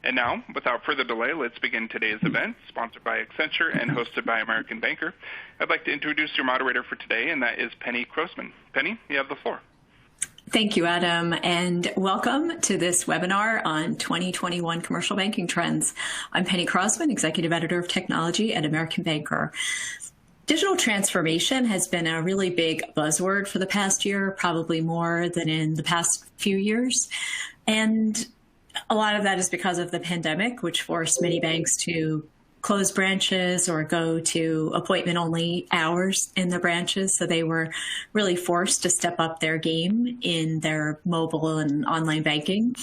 And now, without further delay, let's begin today's event, sponsored by Accenture and hosted by American Banker. I'd like to introduce your moderator for today, and that is Penny Croasman. Penny, you have the floor. Thank you, Adam, and welcome to this webinar on 2021 commercial banking trends. I'm Penny Croasman, Executive Editor of Technology at American Banker. Digital transformation has been a really big buzzword for the past year, probably more than in the past few years. And a lot of that is because of the pandemic, which forced many banks to close branches or go to appointment-only hours in the branches. So they were really forced to step up their game in their mobile and online banking.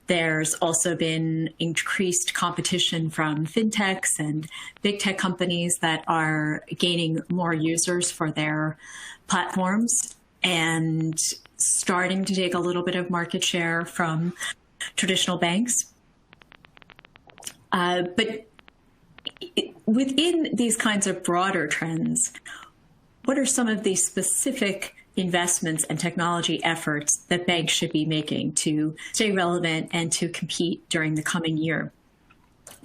There's also been increased competition from fintechs and big tech companies that are gaining more users for their platforms and starting to take a little bit of market share from traditional banks. But within these kinds of broader trends, what are some of the specific investments and technology efforts that banks should be making to stay relevant and to compete during the coming year?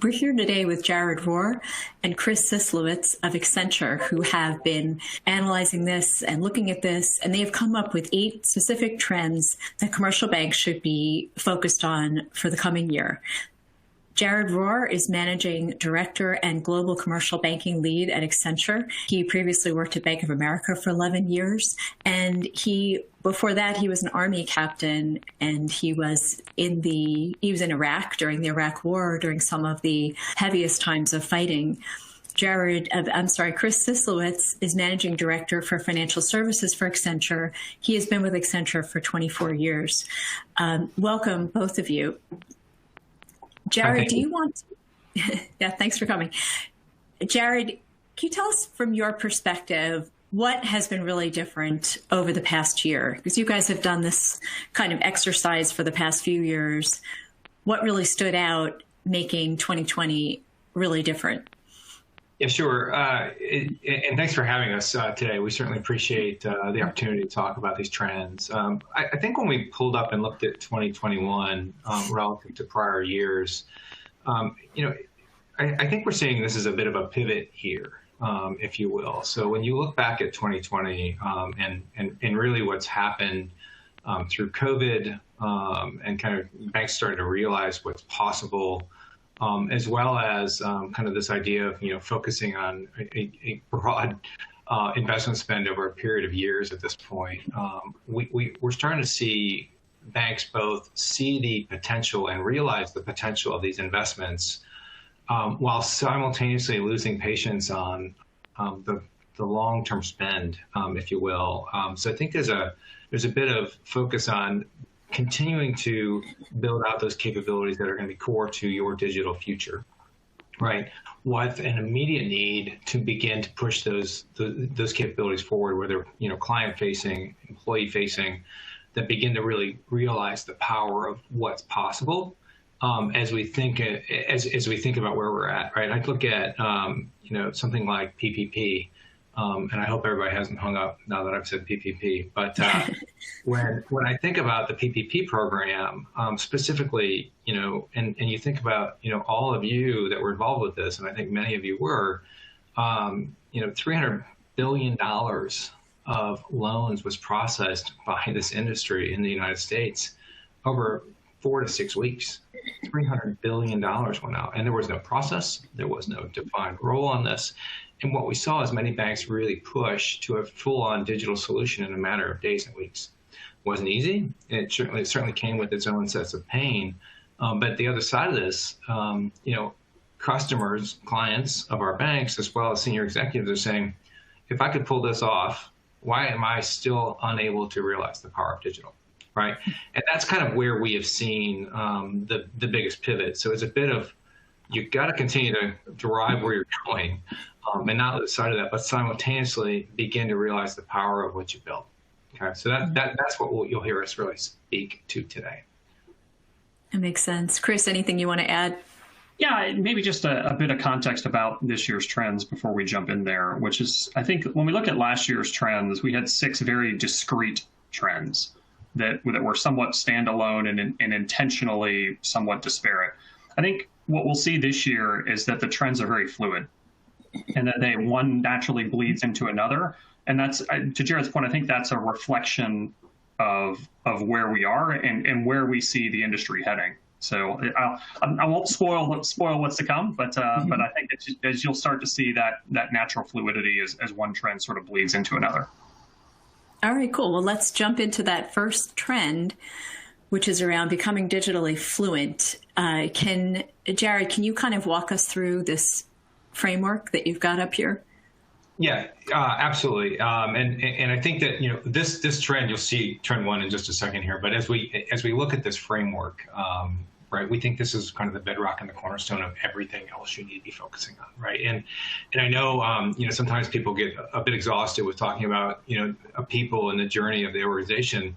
We're here today with Jared Rohr and Chris Sislowitz of Accenture, who have been analyzing this and looking at this, and they have come up with 8 specific trends that commercial banks should be focused on for the coming year. Jared Rohr is Managing Director and Global Commercial Banking Lead at Accenture. He previously worked at Bank of America for 11 years, and before that he was an Army captain, and he was in Iraq during the Iraq War, during some of the heaviest times of fighting. Chris Sislowitz is Managing Director for Financial Services for Accenture. He has been with Accenture for 24 years. Welcome, both of you. Jared, do you want to, yeah, thanks for coming. Jared, can you tell us from your perspective, what has been really different over the past year? Because you guys have done this kind of exercise for the past few years. What really stood out making 2020 really different? Yeah, sure. And thanks for having us today. We certainly appreciate the opportunity to talk about these trends. I think when we pulled up and looked at 2021 relative to prior years, I think we're seeing this as a bit of a pivot here, if you will. So when you look back at 2020 and really what's happened through COVID and kind of banks starting to realize what's possible, as well as kind of this idea of focusing on a broad investment spend over a period of years at this point, we're starting to see banks both see the potential and realize the potential of these investments while simultaneously losing patience on the long-term spend, if you will. So I think there's a bit of focus on continuing to build out those capabilities that are going to be core to your digital future, right? With an immediate need to begin to push those capabilities forward, whether client-facing, employee-facing, that begin to really realize the power of what's possible as we think about where we're at, right? I look at something like PPP. And I hope everybody hasn't hung up now that I've said PPP. But when I think about the PPP program specifically, and you think about all of you that were involved with this, and I think many of you were, $300 billion of loans was processed by this industry in the United States over 4 to 6 weeks. $300 billion went out, and there was no process, there was no defined role on this. And what we saw is many banks really push to a full-on digital solution in a matter of days and weeks. It wasn't easy. It certainly came with its own sets of pain. But the other side of this, customers, clients of our banks, as well as senior executives, are saying, if I could pull this off, why am I still unable to realize the power of digital, right? And that's kind of where we have seen the biggest pivot. So it's a bit of, you've got to continue to drive where you're going and not lose sight of that, but simultaneously begin to realize the power of what you built. Okay, so that's what you'll hear us really speak to today. That makes sense. Chris, anything you want to add? Yeah, maybe just a bit of context about this year's trends before we jump in there, which is, I think when we look at last year's trends, we had 6 very discrete trends that were somewhat standalone and intentionally somewhat disparate. I think what we'll see this year is that the trends are very fluid, and that one naturally bleeds into another. And that's, to Jared's point, I think that's a reflection of where we are and where we see the industry heading. So I won't spoil what's to come, but I think as you'll start to see that natural fluidity as one trend sort of bleeds into another. All right, cool. Well, let's jump into that first trend, which is around becoming digitally fluent. Jared, can you kind of walk us through this framework that you've got up here? Yeah, absolutely. And I think that, this trend, you'll see trend one in just a second here, but as we look at this framework, right, we think this is kind of the bedrock and the cornerstone of everything else you need to be focusing on, right? And I know, sometimes people get a bit exhausted with talking about, people and the journey of the organization,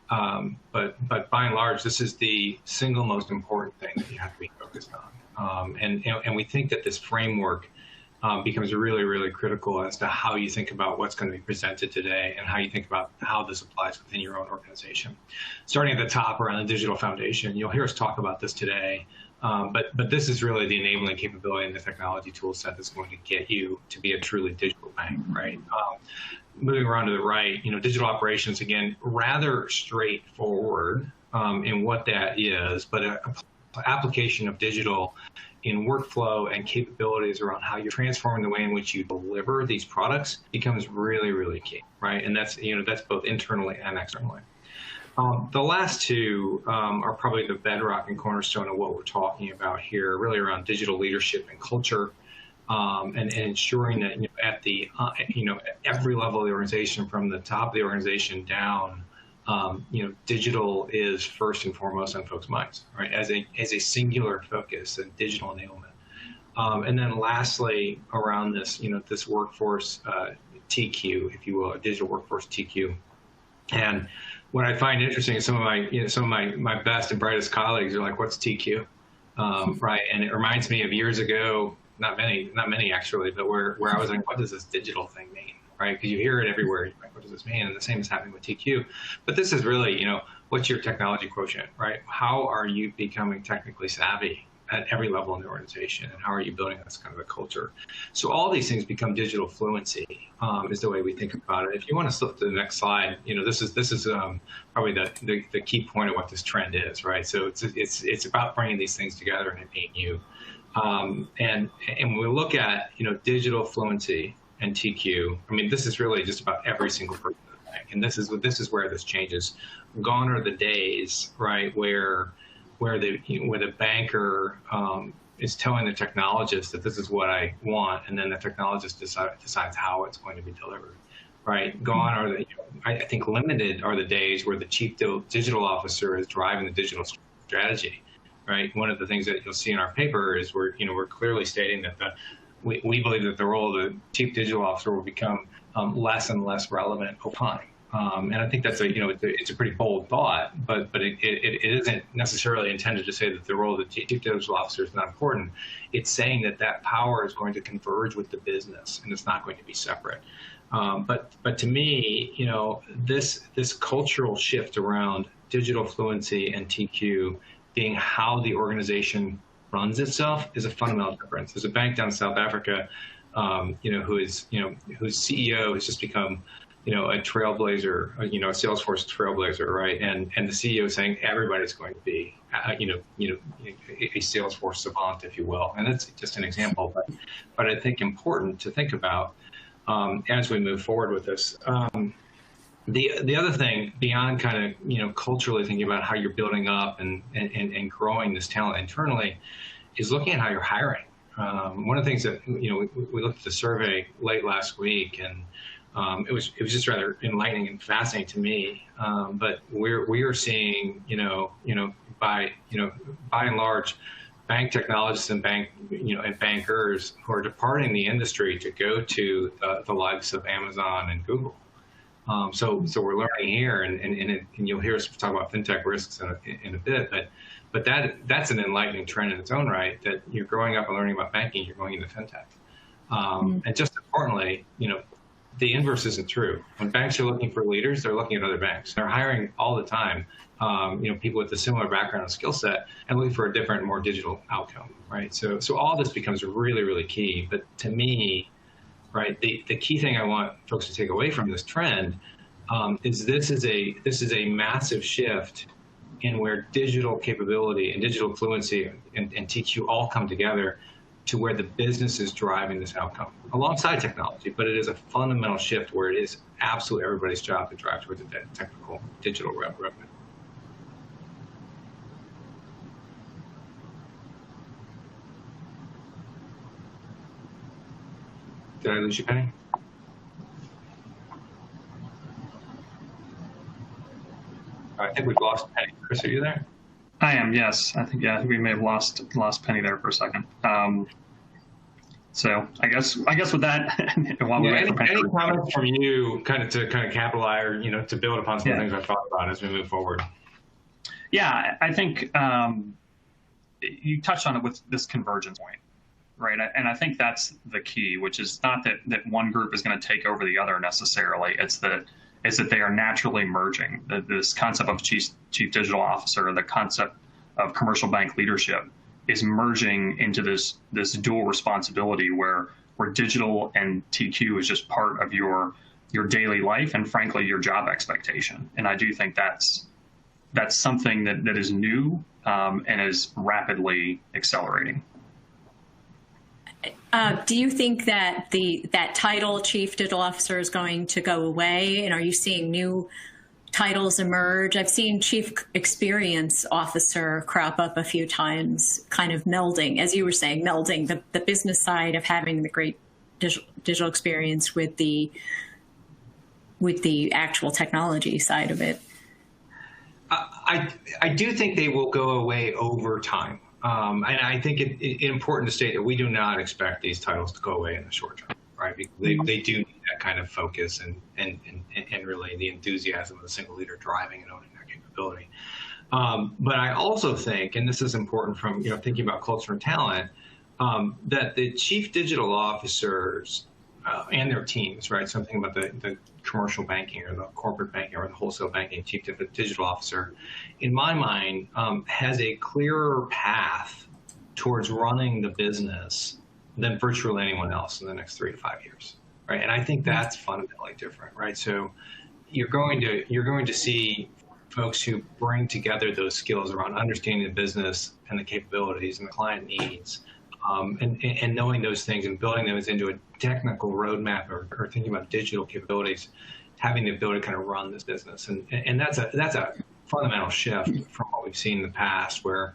but by and large, this is the single most important thing that you have to be focused on. And we think that this framework becomes really, really critical as to how you think about what's going to be presented today and how you think about how this applies within your own organization. Starting at the top around the digital foundation, you'll hear us talk about this today, but this is really the enabling capability and the technology tool set that's going to get you to be a truly digital bank, right? Moving around to the right, digital operations, again, rather straightforward in what that is, but an application of digital in workflow and capabilities around how you're transforming the way in which you deliver these products becomes really, really key, right? And that's both internally and externally. The last two are probably the bedrock and cornerstone of what we're talking about here, really around digital leadership and culture, and ensuring that at the every level of the organization, from the top of the organization down, digital is first and foremost on folks' minds, right? As a singular focus and digital enablement. And then lastly, around this, this workforce TQ, if you will, digital workforce TQ. And what I find interesting is some of my best and brightest colleagues are like, "What's TQ?" Right? And it reminds me of years ago, not many actually, but where I was like, "What does this digital thing mean?" Right? Because you hear it everywhere. You're like, what does this mean? And the same is happening with TQ. But this is really, what's your technology quotient, right? How are you becoming technically savvy at every level in the organization? And how are you building this kind of a culture? So all these things become digital fluency, is the way we think about it. If you want to slip to the next slide, this is probably the key point of what this trend is, right? So it's about bringing these things together and it being you. And when we look at, digital fluency and TQ, I mean, this is really just about every single person in the bank, and this is where this changes. Gone are the days, right, where the banker is telling the technologist that this is what I want, and then the technologist decides how it's going to be delivered, right? Gone are the, I think limited are the days where the chief digital officer is driving the digital strategy, right? One of the things that you'll see in our paper is we're clearly stating that we believe that the role of the chief digital officer will become less and less relevant over time. And I think that's it's a pretty bold thought, but it isn't necessarily intended to say that the role of the chief digital officer is not important. It's saying that power is going to converge with the business and it's not going to be separate. But to me, this cultural shift around digital fluency and TQ being how the organization runs itself is a fundamental difference. There's a bank down in South Africa, whose CEO has just become, a trailblazer, a Salesforce trailblazer, right? And the CEO is saying everybody's going to be, a Salesforce savant, if you will. And that's just an example, but I think important to think about as we move forward with this. The other thing beyond kind of, culturally thinking about how you're building up and growing this talent internally is looking at how you're hiring. One of the things that, we looked at the survey late last week, and it was just rather enlightening and fascinating to me. But we are seeing, by and large, bank technologists and bankers who are departing the industry to go to the likes of Amazon and Google. So we're learning here, and you'll hear us talk about fintech risks in a bit, but that's an enlightening trend in its own right, that you're growing up and learning about banking, you're going into fintech. And just importantly, the inverse isn't true. When banks are looking for leaders, they're looking at other banks. They're hiring all the time people with a similar background and skill set, and looking for a different, more digital outcome, right? So all this becomes really, really key. But to me, right, the key thing I want folks to take away from this trend is this is a massive shift in where digital capability and digital fluency and TQ all come together to where the business is driving this outcome alongside technology. But it is a fundamental shift where it is absolutely everybody's job to drive towards a technical digital revenue. Did I lose you, Penny? I think we've lost Penny. Chris, are you there? I am, yes. I think we may have lost Penny there for a second. So I guess with that, while we wait for Penny. Any comments from you, to capitalize or to build upon some things I've thought about as we move forward? Yeah, I think you touched on it with this convergence point, right? And I think that's the key, which is not that one group is going to take over the other necessarily. It's that they are naturally merging. This concept of chief digital officer, the concept of commercial bank leadership is merging into this dual responsibility where digital and TQ is just part of your daily life and frankly your job expectation. And I do think that's something that is new and is rapidly accelerating. Do you think that that title, Chief Digital Officer, is going to go away? And are you seeing new titles emerge? I've seen Chief Experience Officer crop up a few times, kind of melding, as you were saying, melding the business side of having the great digital experience with the actual technology side of it. I do think they will go away over time. And I think it's important to state that we do not expect these titles to go away in the short term, right? Because they do need that kind of focus and really the enthusiasm of a single leader driving and owning that capability. But I also think, and this is important from thinking about culture and talent, that the chief digital officers and their teams, right? Something about the commercial banking or the corporate banking or the wholesale banking chief digital officer, in my mind, has a clearer path towards running the business than virtually anyone else in the next 3 to 5 years, right? And I think that's fundamentally different, right? So you're going to see folks who bring together those skills around understanding the business and the capabilities and the client needs. And knowing those things and building those into a technical roadmap or thinking about digital capabilities, having the ability to kind of run this business. And that's a fundamental shift from what we've seen in the past where,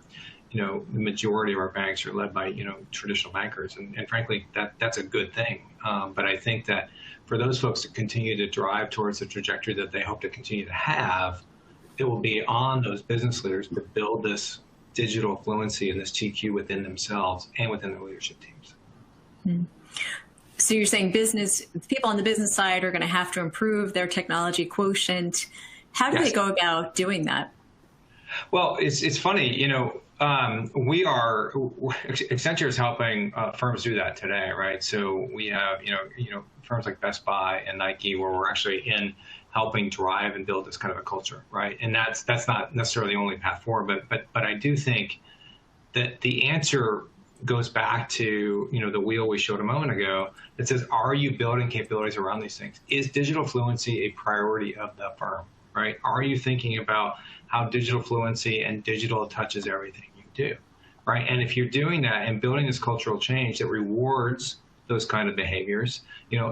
the majority of our banks are led by, traditional bankers. And frankly, that's a good thing. But I think that for those folks to continue to drive towards the trajectory that they hope to continue to have, it will be on those business leaders to build this digital fluency and this TQ within themselves and within their leadership teams. So you're saying people on the business side are going to have to improve their technology quotient. How do they go about doing that? Well, it's funny, Accenture is helping firms do that today, right? So we have, firms like Best Buy and Nike where we're actually helping drive and build this kind of a culture, right? And that's not necessarily the only path forward, but I do think that the answer goes back to the wheel we showed a moment ago that says, are you building capabilities around these things? Is digital fluency a priority of the firm, right? Are you thinking about how digital fluency and digital touches everything you do, right? And if you're doing that and building this cultural change that rewards those kind of behaviors,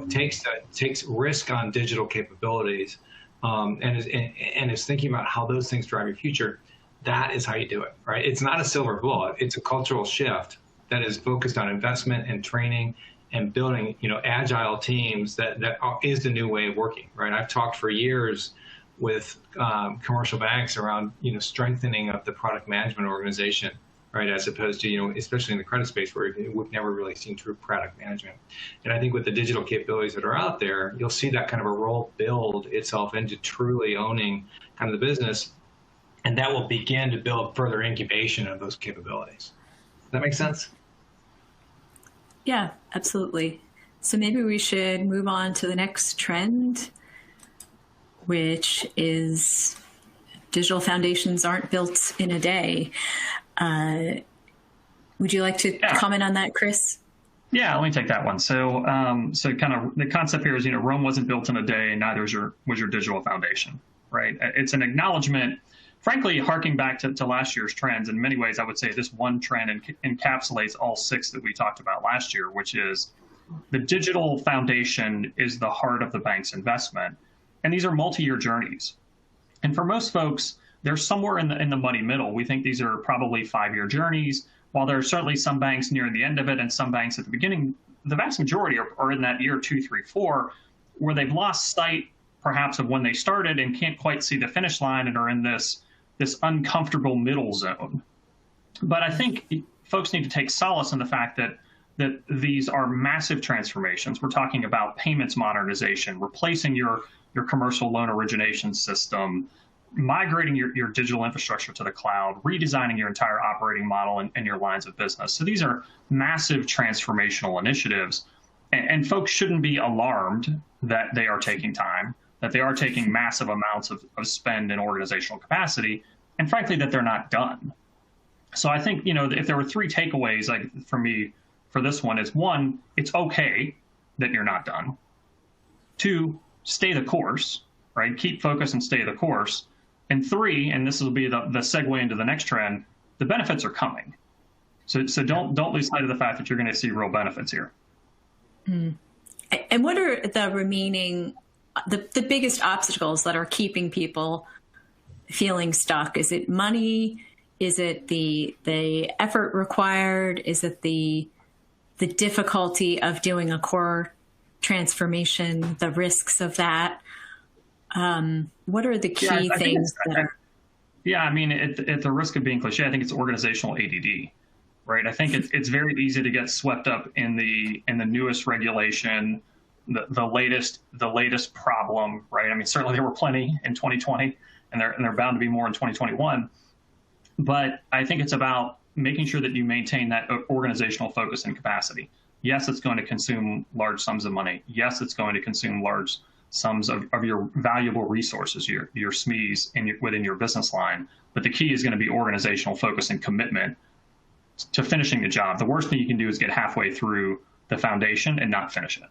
takes risk on digital capabilities, and is thinking about how those things drive your future, that is how you do it, right? It's not a silver bullet. It's a cultural shift that is focused on investment and training and building, agile teams that is the new way of working, right? I've talked for years with commercial banks around, strengthening of the product management organization, right, as opposed to, especially in the credit space where we've never really seen true product management. And I think with the digital capabilities that are out there, you'll see that kind of a role build itself into truly owning kind of the business, and that will begin to build further incubation of those capabilities. Does that make sense? Yeah, absolutely. So maybe we should move on to the next trend, which is digital foundations aren't built in a day. Would you like to comment on that, Chris? Yeah, let me take that one. So, kind of the concept here is, Rome wasn't built in a day, neither was your digital foundation, right? It's an acknowledgement, frankly, harking back to last year's trends. In many ways, I would say this one trend encapsulates all 6 that we talked about last year, which is the digital foundation is the heart of the bank's investment. And these are multi-year journeys. And for most folks, they're somewhere in the muddy middle. We think these are probably 5-year journeys. While there are certainly some banks near the end of it and some banks at the beginning, the vast majority are in that year 2, 3, 4, where they've lost sight perhaps of when they started and can't quite see the finish line and are in this uncomfortable middle zone. But I think folks need to take solace in the fact that these are massive transformations. We're talking about payments modernization, replacing your commercial loan origination system, migrating your digital infrastructure to the cloud, redesigning your entire operating model and your lines of business. So these are massive transformational initiatives, and folks shouldn't be alarmed that they are taking time, that they are taking massive amounts of spend and organizational capacity, and frankly, that they're not done. So I think, if there were 3 takeaways for me for this one, is 1, it's okay that you're not done. 2, stay the course, right? Keep focus and stay the course. And 3, and this will be the segue into the next trend, the benefits are coming. So don't lose sight of the fact that you're going to see real benefits here. Mm. And what are the remaining, the biggest obstacles that are keeping people feeling stuck? Is it money? Is it the effort required? Is it the difficulty of doing a core transformation, the risks of that? What are the key things that are? Yeah, I mean, at the risk of being cliche, I think it's organizational ADD, right? I think it's very easy to get swept up in the newest regulation, the latest problem, right? I mean, certainly there were plenty in 2020, and they're bound to be more in 2021. But I think it's about making sure that you maintain that organizational focus and capacity. Yes, it's going to consume large sums of money. Yes, it's going to consume large sums of your valuable resources, your SMEs within your business line. But the key is going to be organizational focus and commitment to finishing the job. The worst thing you can do is get halfway through the foundation and not finish it.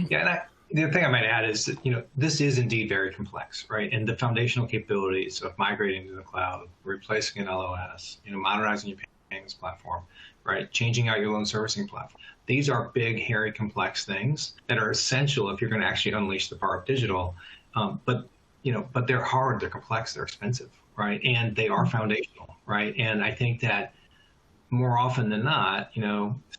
Yeah, and the thing I might add is that, this is indeed very complex, right? And the foundational capabilities of migrating to the cloud, replacing an LOS, modernizing your payments platform, right? Changing out your loan servicing platform. These are big, hairy, complex things that are essential if you're going to actually unleash the power of digital. But they're hard, they're complex, they're expensive, right? And they are foundational, right? And I think that more often than not,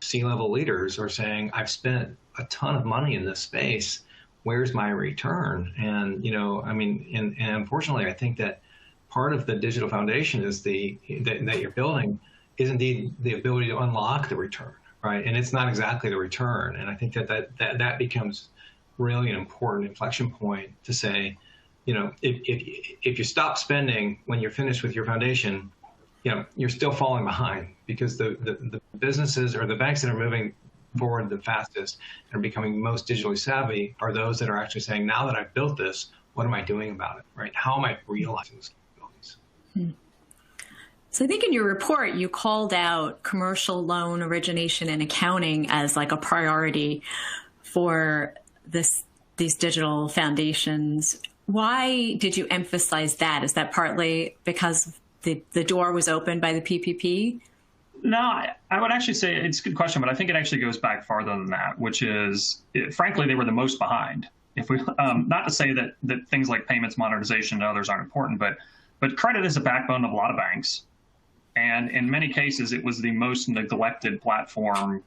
C-level leaders are saying, I've spent a ton of money in this space. Where's my return? And, and unfortunately, I think that part of the digital foundation is that you're building is indeed the ability to unlock the return, right? And it's not exactly the return. And I think that becomes really an important inflection point to say, if you stop spending when you're finished with your foundation, you're still falling behind, because the businesses or the banks that are moving forward the fastest and are becoming most digitally savvy are those that are actually saying, now that I've built this, what am I doing about it, right? How am I realizing these capabilities? Hmm. So I think in your report, you called out commercial loan origination and accounting as like a priority for these digital foundations. Why did you emphasize that? Is that partly because the door was opened by the PPP? No, I would actually say it's a good question, but I think it actually goes back farther than that, which is, frankly, they were the most behind. If we, not to say that things like payments modernization and others aren't important, but credit is a backbone of a lot of banks. And in many cases, it was the most neglected platform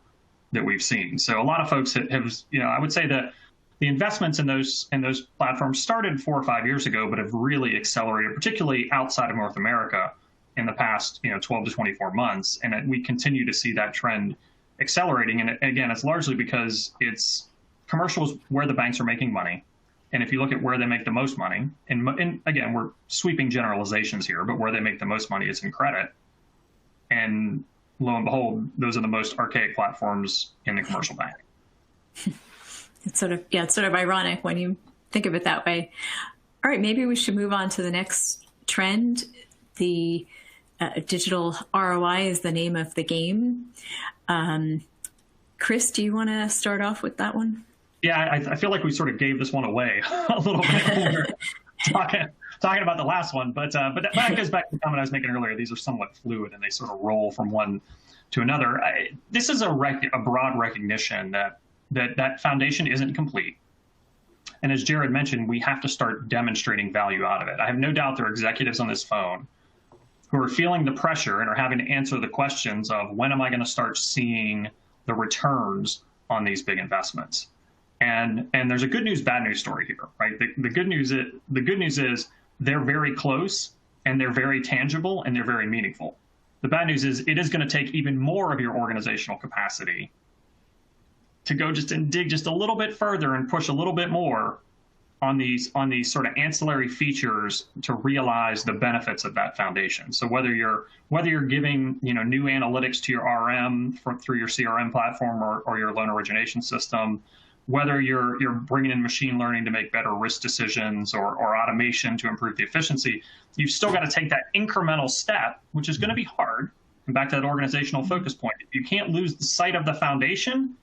that we've seen. So a lot of folks have I would say that the investments in those platforms started 4 or 5 years ago, but have really accelerated, particularly outside of North America in the past 12 to 24 months. And we continue to see that trend accelerating. And again, it's largely because it's commercials where the banks are making money. And if you look at where they make the most money, and again, we're sweeping generalizations here, but where they make the most money is in credit. And lo and behold, those are the most archaic platforms in the commercial bank. It's sort of ironic when you think of it that way. All right, maybe we should move on to the next trend. The digital ROI is the name of the game. Chris, do you want to start off with that one? Yeah, I feel like we sort of gave this one away a little bit when we were talking about the last one, but that goes back to the comment I was making earlier. These are somewhat fluid, and they sort of roll from one to another. This is a broad recognition that foundation isn't complete. And as Jared mentioned, we have to start demonstrating value out of it. I have no doubt there are executives on this phone who are feeling the pressure and are having to answer the questions of when am I going to start seeing the returns on these big investments. And there's a good news, bad news story here, right? The good news is they're very close, and they're very tangible, and they're very meaningful. The bad news is it is going to take even more of your organizational capacity to go just and dig just a little bit further and push a little bit more on these sort of ancillary features to realize the benefits of that foundation. So whether you're giving new analytics to your RM through your CRM platform or your loan origination system, whether you're bringing in machine learning to make better risk decisions or automation to improve the efficiency, you've still got to take that incremental step, which is going to be hard. And back to that organizational focus point, you can't lose the sight of the foundation,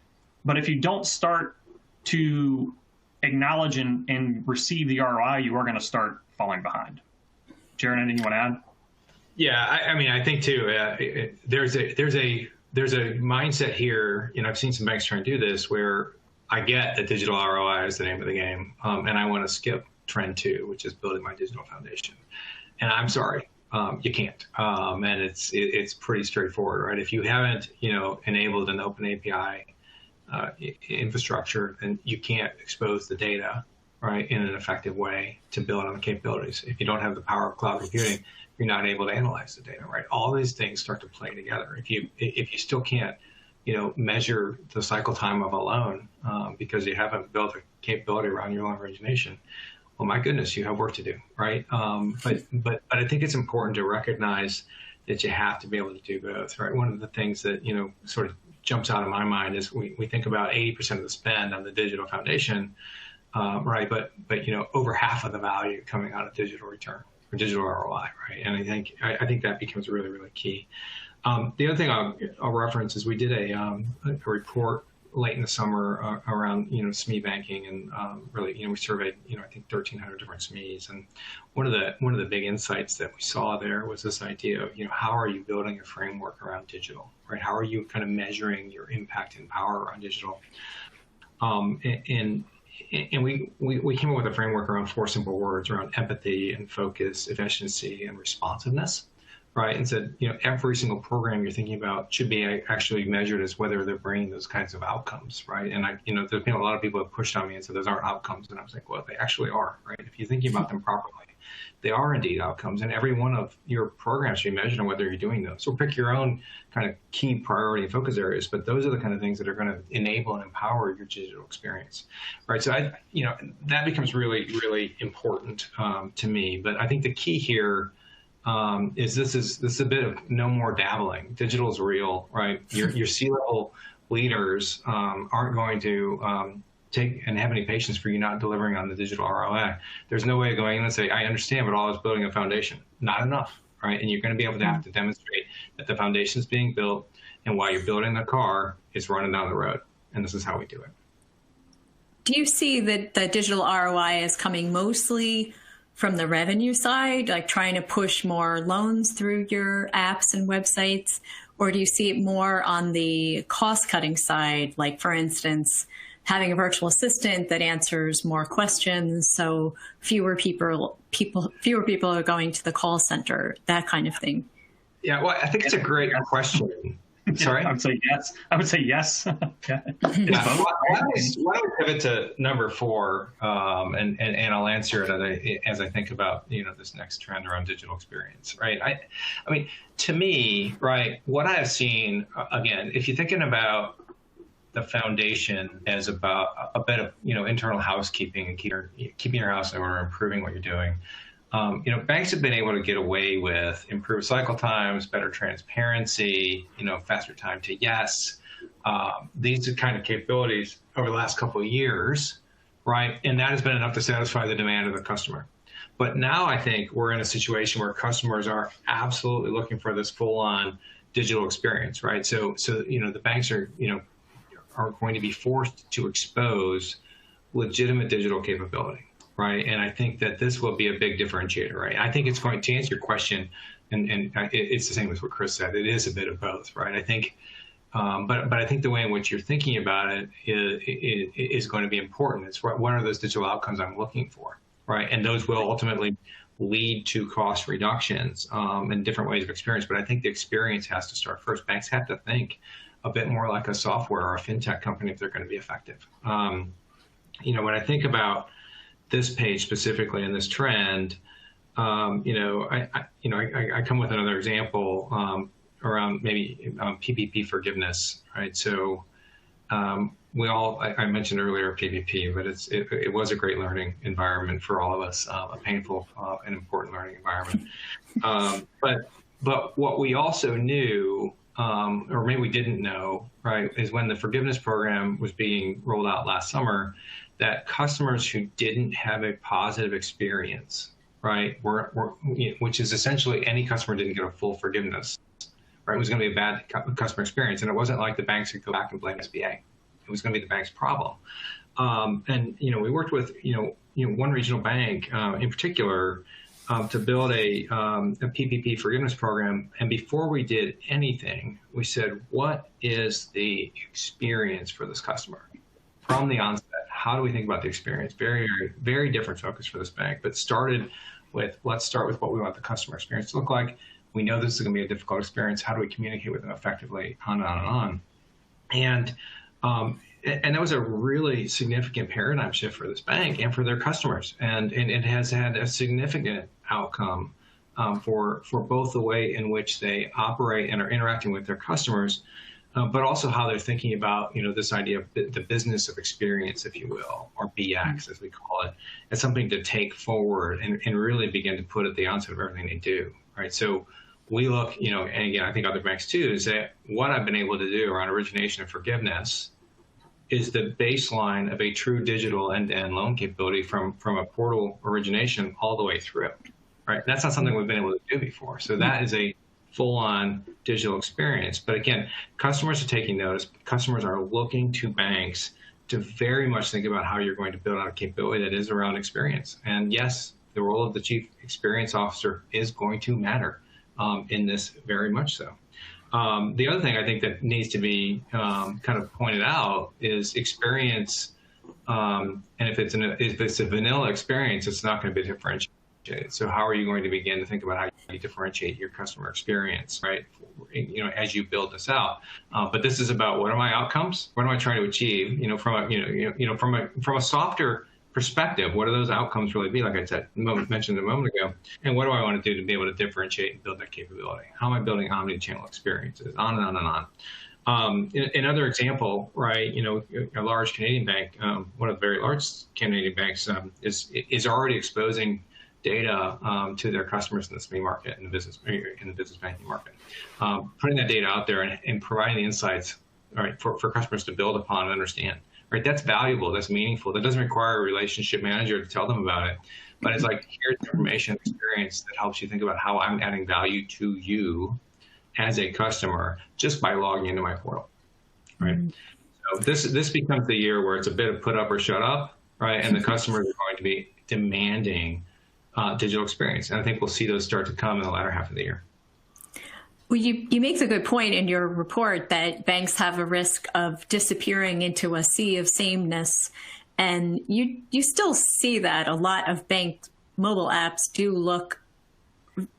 but if you don't start to acknowledge and receive the ROI, you are going to start falling behind. Jared, anything you want to add? Yeah, I think too. There's a mindset here. I've seen some banks try and do this where I get that digital ROI is the name of the game, and I want to skip trend 2, which is building my digital foundation. And I'm sorry, you can't. And it's pretty straightforward, right? If you haven't, enabled an open API infrastructure, then you can't expose the data, right, in an effective way to build on the capabilities. If you don't have the power of cloud computing, you're not able to analyze the data, right? All these things start to play together. If you still can't, measure the cycle time of a loan because you haven't built a capability around your loan origination, well, my goodness, you have work to do, right? But I think it's important to recognize that you have to be able to do both, right? One of the things that, sort of jumps out of my mind is we think about 80% of the spend on the digital foundation, right? But over half of the value coming out of digital return or digital ROI, right? And I think that becomes really, really key. The other thing I'll reference is we did a report late in the summer around SME banking, and really we surveyed I think 1,300 different SMEs, and one of the big insights that we saw there was this idea of how are you building a framework around digital, right? How are you kind of measuring your impact and power around digital? And we came up with a framework around 4 simple words around empathy and focus, efficiency, and responsiveness. Right, and said, every single program you're thinking about should be actually measured as whether they're bringing those kinds of outcomes, right? And there's been a lot of people have pushed on me and said those aren't outcomes, and I was like, well, they actually are, right? If you're thinking about them properly, they are indeed outcomes, and every one of your programs should be measured on whether you're doing those. So pick your own kind of key priority and focus areas, but those are the kind of things that are going to enable and empower your digital experience, right? So that becomes really, really important to me. But I think the key here is this is a bit of no more dabbling. Digital is real, right? Your C-level leaders aren't going to take and have any patience for you not delivering on the digital ROI. There's no way of going in and say, I understand, but all I was building a foundation. Not enough, right? And you're going to be able to have to demonstrate that the foundation is being built, and while you're building the car, it's running down the road. And this is how we do it. Do you see that the digital ROI is coming mostly from the revenue side, like trying to push more loans through your apps and websites? Or do you see it more on the cost-cutting side, like, for instance, having a virtual assistant that answers more questions, so fewer people are going to the call center, that kind of thing? Yeah, well, I think it's a great question. Sorry? I would say yes. Yeah. Why don't we pivot to number 4, and I'll answer it as I think about this next trend around digital experience, right? I mean, to me, right, what I have seen, again, if you're thinking about the foundation as about a bit of internal housekeeping and keeping your house in order, improving what you're doing. Banks have been able to get away with improved cycle times, better transparency, faster time to yes. These are kind of capabilities over the last couple of years, right? And that has been enough to satisfy the demand of the customer. But now I think we're in a situation where customers are absolutely looking for this full-on digital experience, right? So the banks are going to be forced to expose legitimate digital capability, right? And I think that this will be a big differentiator, right? I think it's going to answer your question, and it's the same as what Chris said. It is a bit of both, right? I think, but I think the way in which you're thinking about it is going to be important. It's what are those digital outcomes I'm looking for, right? And those will ultimately lead to cost reductions and different ways of experience. But I think the experience has to start first. Banks have to think a bit more like a software or a fintech company if they're going to be effective. When I think about this page specifically and this trend, I come with another example around maybe PPP forgiveness, right? So I mentioned earlier PPP, but it was a great learning environment for all of us, a painful and important learning environment. But what we also knew, or maybe we didn't know, right, is when the forgiveness program was being rolled out last summer, that customers who didn't have a positive experience, right, which is essentially any customer didn't get a full forgiveness, right, it was going to be a bad customer experience. And it wasn't like the banks could go back and blame SBA. It was going to be the bank's problem. And we worked with one regional bank in particular to build a PPP forgiveness program. And before we did anything, we said, what is the experience for this customer? From the onset, how do we think about the experience? Very, very, very different focus for this bank, but started with, let's start with what we want the customer experience to look like. We know this is going to be a difficult experience. How do we communicate with them effectively? On and on and on. And that was a really significant paradigm shift for this bank and for their customers. And it has had a significant outcome for both the way in which they operate and are interacting with their customers, but also how they're thinking about, this idea of the business of experience, if you will, or BX, as we call it, as something to take forward and really begin to put at the onset of everything they do, right? So we look, and again, I think other banks too, is that what I've been able to do around origination and forgiveness is the baseline of a true digital end-to-end loan capability from a portal origination all the way through, right? That's not something we've been able to do before. So that is a full-on digital experience. But again, customers are taking notice. Customers are looking to banks to very much think about how you're going to build out a capability that is around experience. And yes, the role of the chief experience officer is going to matter in this, very much so. The other thing I think that needs to be kind of pointed out is experience. And if it's a vanilla experience, it's not going to be differentiated. So how are you going to begin to think about how you differentiate your customer experience, right? As you build this out. But this is about, what are my outcomes? What am I trying to achieve? From a softer perspective, what do those outcomes really be? Like I mentioned a moment ago. And what do I want to do to be able to differentiate and build that capability? How am I building omni-channel experiences? On and on and on. Another example, right? A large Canadian bank, one of the very large Canadian banks, is already exposing data to their customers in the SME market, in the business banking market, putting that data out there and providing the insights, right, for customers to build upon and understand. Right, that's valuable. That's meaningful. That doesn't require a relationship manager to tell them about it, but it's like, here's information, experience that helps you think about how I'm adding value to you as a customer just by logging into my portal. Right. So this becomes the year where it's a bit of put up or shut up, right? And the customers are going to be demanding digital experience, and I think we'll see those start to come in the latter half of the year. Well, you make the good point in your report that banks have a risk of disappearing into a sea of sameness. And you still see that a lot of bank mobile apps do look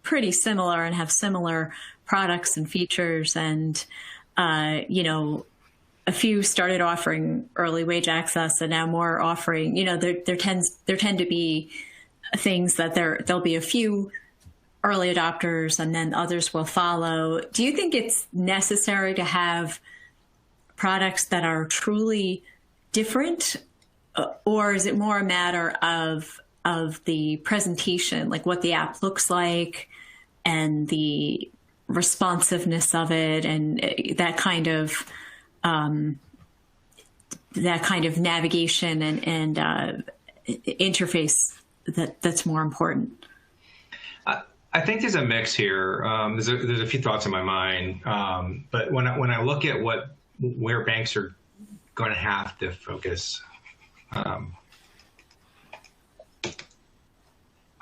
pretty similar and have similar products and features. And, a few started offering early wage access and now more offering, there tend to be things that there'll be a few early adopters and then others will follow. Do you think it's necessary to have products that are truly different, or is it more a matter of the presentation, like what the app looks like and the responsiveness of it and that kind of navigation and interface that's more important? I think there's a mix here. There's a few thoughts in my mind, but when I look at where banks are going to have to focus,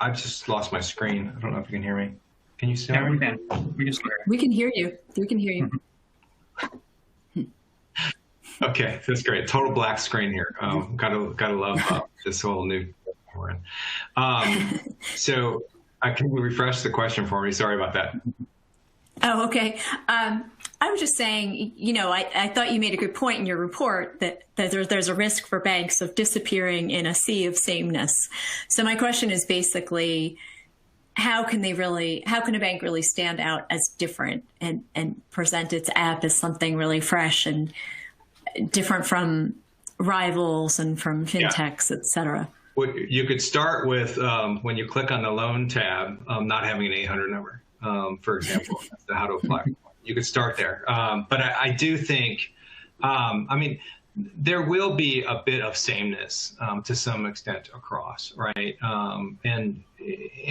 I've just lost my screen. I don't know if you can hear me. Can you see me? Yeah, we can. We can hear you. We can hear you. Okay, that's great. Total black screen here. Gotta love this whole new we're in. So can you refresh the question for me? Sorry about that. Oh, okay. I was just saying, I thought you made a good point in your report that there's a risk for banks of disappearing in a sea of sameness. So my question is basically, how can a bank really stand out as different and present its app as something really fresh and different from rivals and from fintechs, et cetera? Well, you could start with when you click on the loan tab, not having an 800 number, for example, as to how to apply. You could start there. But I do think, there will be a bit of sameness to some extent across, right? And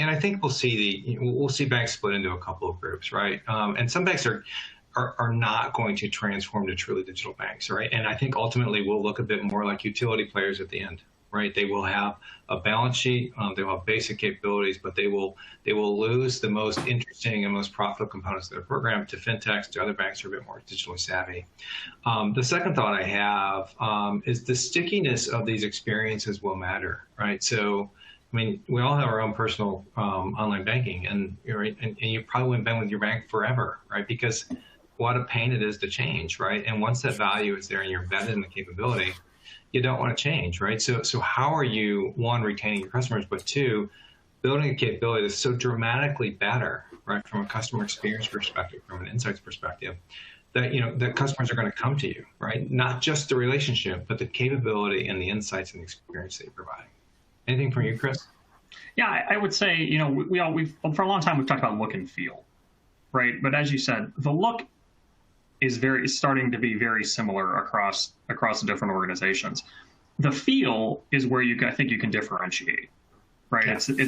I think we'll see banks split into a couple of groups, right? And some banks are not going to transform to truly digital banks, right? And I think ultimately we'll look a bit more like utility players at the end, right? They will have a balance sheet, they will have basic capabilities, but they will lose the most interesting and most profitable components of their program to fintechs, to other banks who are a bit more digitally savvy. The second thought I have is the stickiness of these experiences will matter, right? So, we all have our own personal online banking, and you probably wouldn't bank with your bank forever, right? Because what a pain it is to change, right? And once that value is there and you're embedded in the capability, you don't want to change, right? So how are you, one, retaining your customers, but two, building a capability that's so dramatically better, right, from a customer experience perspective, from an insights perspective, that that customers are going to come to you, right? Not just the relationship, but the capability and the insights and the experience that you provide. Anything from you, Chris? Yeah, I would say we've for a long time we've talked about look and feel, right? But as you said, the look is starting to be very similar across the different organizations. The feel is where I think you can differentiate, right? Yeah.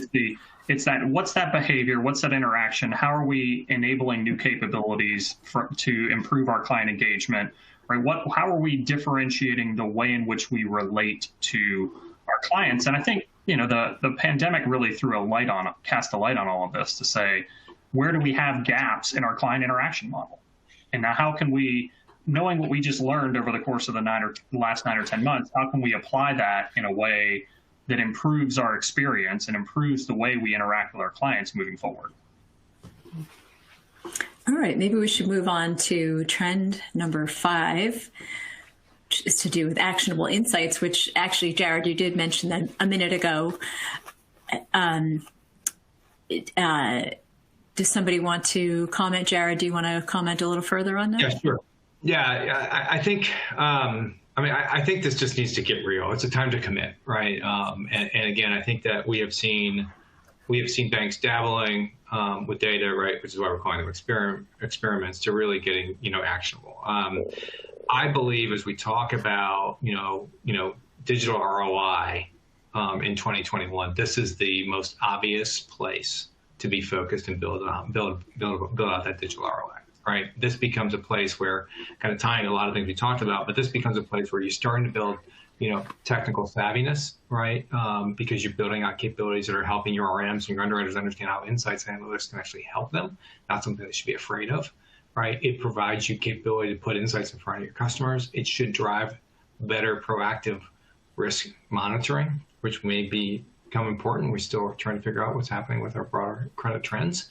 It's that, what's that behavior, what's that interaction, how are we enabling new capabilities to improve our client engagement, right? How are we differentiating the way in which we relate to our clients? And I think the pandemic really cast a light on all of this to say, where do we have gaps in our client interaction model? And now how can we, knowing what we just learned over the course of the last 9 or 10 months, how can we apply that in a way that improves our experience and improves the way we interact with our clients moving forward? All right, maybe we should move on to trend number 5, which is to do with actionable insights, which actually, Jared, you did mention that a minute ago. Does somebody want to comment? Jared, do you want to comment a little further on that? Yeah, sure. Yeah, I think, I think this just needs to get real. It's a time to commit, right? And again, I think that we have seen banks dabbling with data, right, which is why we're calling them experiments, to really getting, actionable. I believe as we talk about, digital ROI in 2021, this is the most obvious place to be focused and build out that digital ROI, right? This becomes a place where, kind of tying a lot of things we talked about, but this becomes a place where you're starting to build, technical savviness, right? Because you're building out capabilities that are helping your RMs and your underwriters understand how insights and analytics can actually help them, not something they should be afraid of, right? It provides you capability to put insights in front of your customers. It should drive better proactive risk monitoring, which may become important. We're still trying to figure out what's happening with our broader credit trends,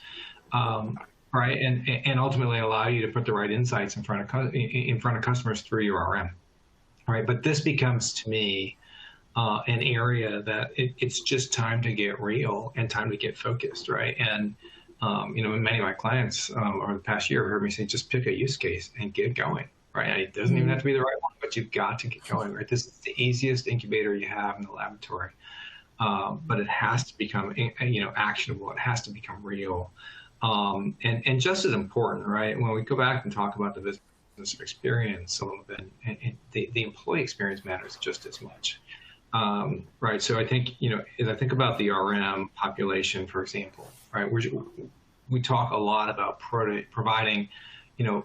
right? And ultimately allow you to put the right insights in front of customers through your RM, right? But this becomes, to me, an area that it's just time to get real and time to get focused, right? And many of my clients over the past year have heard me say, just pick a use case and get going, right? And it doesn't even have to be the right one, but you've got to get going, right? This is the easiest incubator you have in the laboratory. But it has to become, actionable. It has to become real. And just as important, right, when we go back and talk about the business experience a little bit, and the employee experience matters just as much. Right. So I think, as I think about the RM population, for example, right, we talk a lot about providing,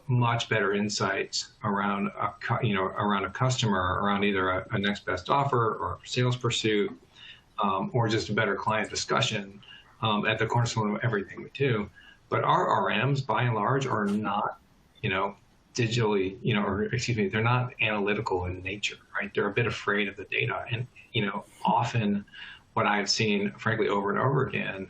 much better insights around around a customer, around either a next best offer or a sales pursuit, or just a better client discussion at the cornerstone of everything we do. But our RMs, by and large, are not, digitally, they're not analytical in nature, right? They're a bit afraid of the data. And, often what I've seen, frankly, over and over again,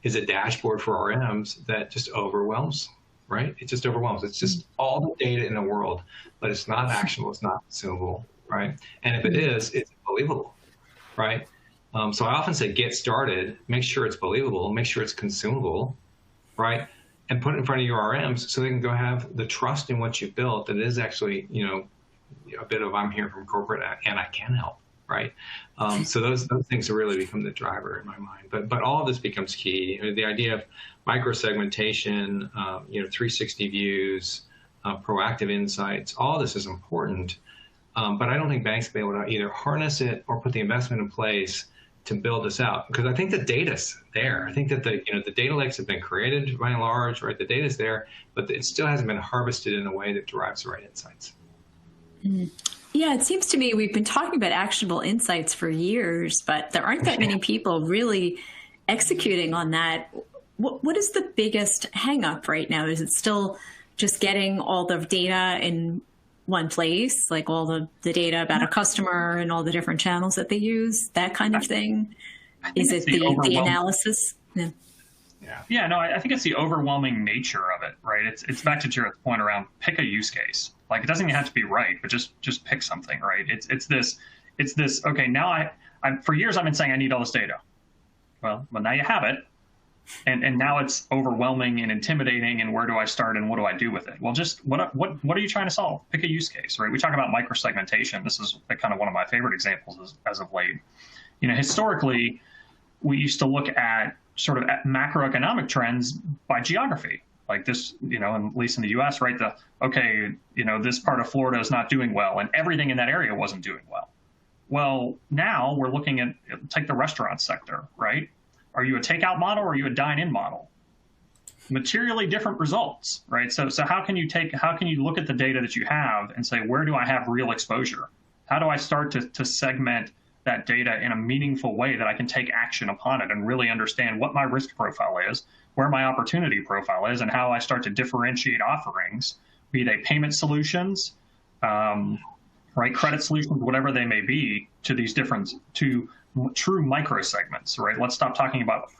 is a dashboard for RMs that just overwhelms, right? It just overwhelms. It's just all the data in the world, but it's not actionable. It's not consumable, right? And if it is, it's believable, right? So I often say, get started, make sure it's believable, make sure it's consumable, right? And put it in front of your RMs so they can go have the trust in what you built that is actually, a bit of I'm here from corporate and I can help, right? So those things really become the driver in my mind. But all of this becomes key. The idea of micro-segmentation, 360 views, proactive insights, all this is important. But I don't think banks will be able to either harness it or put the investment in place to build this out, because I think the data's there. I think that the data lakes have been created by and large, right? The data's there, but it still hasn't been harvested in a way that derives the right insights. Yeah, it seems to me we've been talking about actionable insights for years, but there aren't that many people really executing on that. What is the biggest hang up right now? Is it still just getting all the data in one place, like all the data about a customer and all the different channels that they use, that kind of thing? Is it the analysis? Yeah, no, I think it's the overwhelming nature of it, right? It's back to Jared's point around pick a use case. Like, it doesn't even have to be right, but just pick something, right? It's this, okay, now I for years I've been saying I need all this data. Well, now you have it. And now it's overwhelming and intimidating, and where do I start and what do I do with it? Well, just what are you trying to solve? Pick a use case, right? We talk about microsegmentation. This is kind of one of my favorite examples as of late. This we used to look at sort of at macroeconomic trends by geography, like this, at least in the U.S., right? This part of Florida is not doing well, and everything in that area wasn't doing well. Well, now we're looking at, take the restaurant sector, right? Are you a takeout model or are you a dine-in model? Materially different results, right? So how can you look at the data that you have and say, where do I have real exposure? How do I start to segment that data in a meaningful way that I can take action upon it and really understand what my risk profile is, where my opportunity profile is, and how I start to differentiate offerings, be they payment solutions, right, credit solutions, whatever they may be, to these different, to true micro segments, right? Let's stop talking about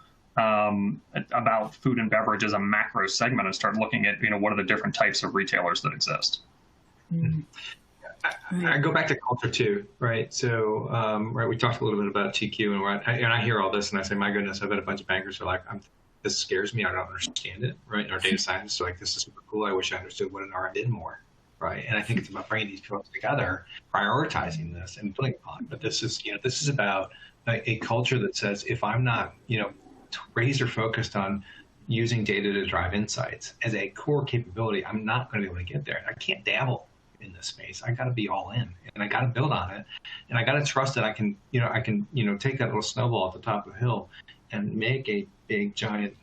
food and beverage as a macro segment and start looking at, what are the different types of retailers that exist. Mm-hmm. I go back to culture too, right? So, right, we talked a little bit about TQ, and I hear all this and I say, my goodness, I bet a bunch of bankers are like, this scares me. I don't understand it, right? And our data scientists are like, this is super cool. I wish I understood what an RM did more. Right. And I think it's about bringing these people together, prioritizing this and building upon it. But this is about a culture that says, if I'm not, razor focused on using data to drive insights as a core capability, I'm not going to be able to get there. I can't dabble in this space. I got to be all in, and I got to build on it, and I got to trust that I can take that little snowball at the top of the hill and make a big giant,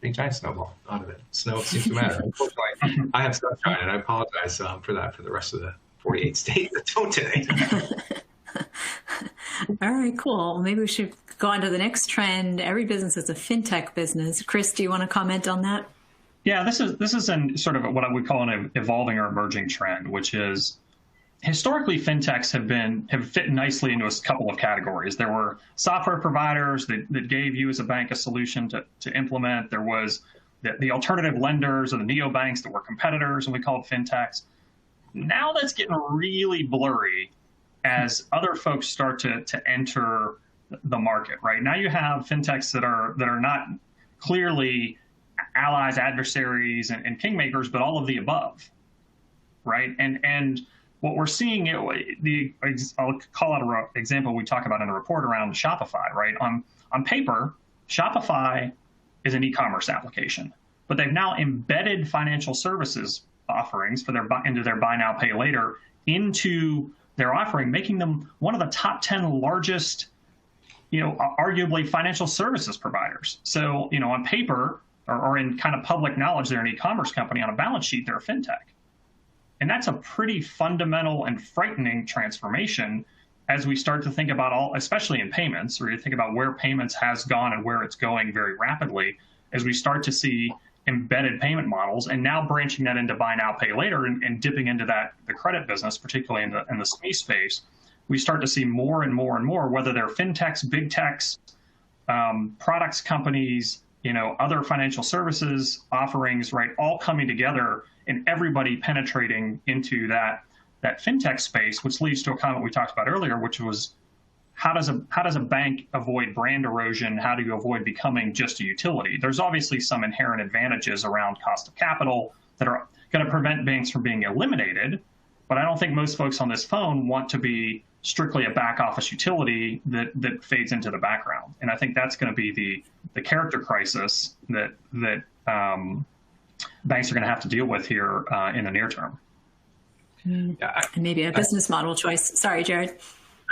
big giant snowball out of it. Snow seems to matter. Unfortunately, I have sunshine, and I apologize for that for the rest of the 48 states that don't today. All right, cool. Maybe we should go on to the next trend. Every business is a fintech business. Chris, do you want to comment on that? Yeah, this is in sort of what I would call an evolving or emerging trend, which is historically fintechs have fit nicely into a couple of categories. There were software providers that gave you as a bank a solution to implement. There was the alternative lenders or the neobanks that were competitors, and we called fintechs. Now that's getting really blurry as other folks start to enter the market, right? Now you have fintechs that are not clearly allies, adversaries, and kingmakers, but all of the above, right? And what we're seeing, I'll call out an example we talk about in the report around Shopify, right? On paper, Shopify is an e-commerce application, but they've now embedded financial services offerings into their buy now, pay later into they're offering, making them one of the top 10 largest, arguably financial services providers. So, on paper or in kind of public knowledge, they're an e-commerce company. On a balance sheet, they're a fintech. And that's a pretty fundamental and frightening transformation as we start to think about especially in payments, or you think about where payments has gone and where it's going very rapidly, as we start to see embedded payment models, and now branching that into buy now, pay later, and dipping into the credit business, particularly in the SME space, we start to see more and more and more, whether they're fintechs, big techs, products companies, other financial services offerings, right, all coming together and everybody penetrating into that fintech space, which leads to a comment we talked about earlier, which was how does a bank avoid brand erosion? How do you avoid becoming just a utility? There's obviously some inherent advantages around cost of capital that are going to prevent banks from being eliminated, but I don't think most folks on this phone want to be strictly a back office utility that fades into the background. And I think that's going to be the character crisis that banks are going to have to deal with here in the near term. And maybe a business model choice. Sorry, Jared.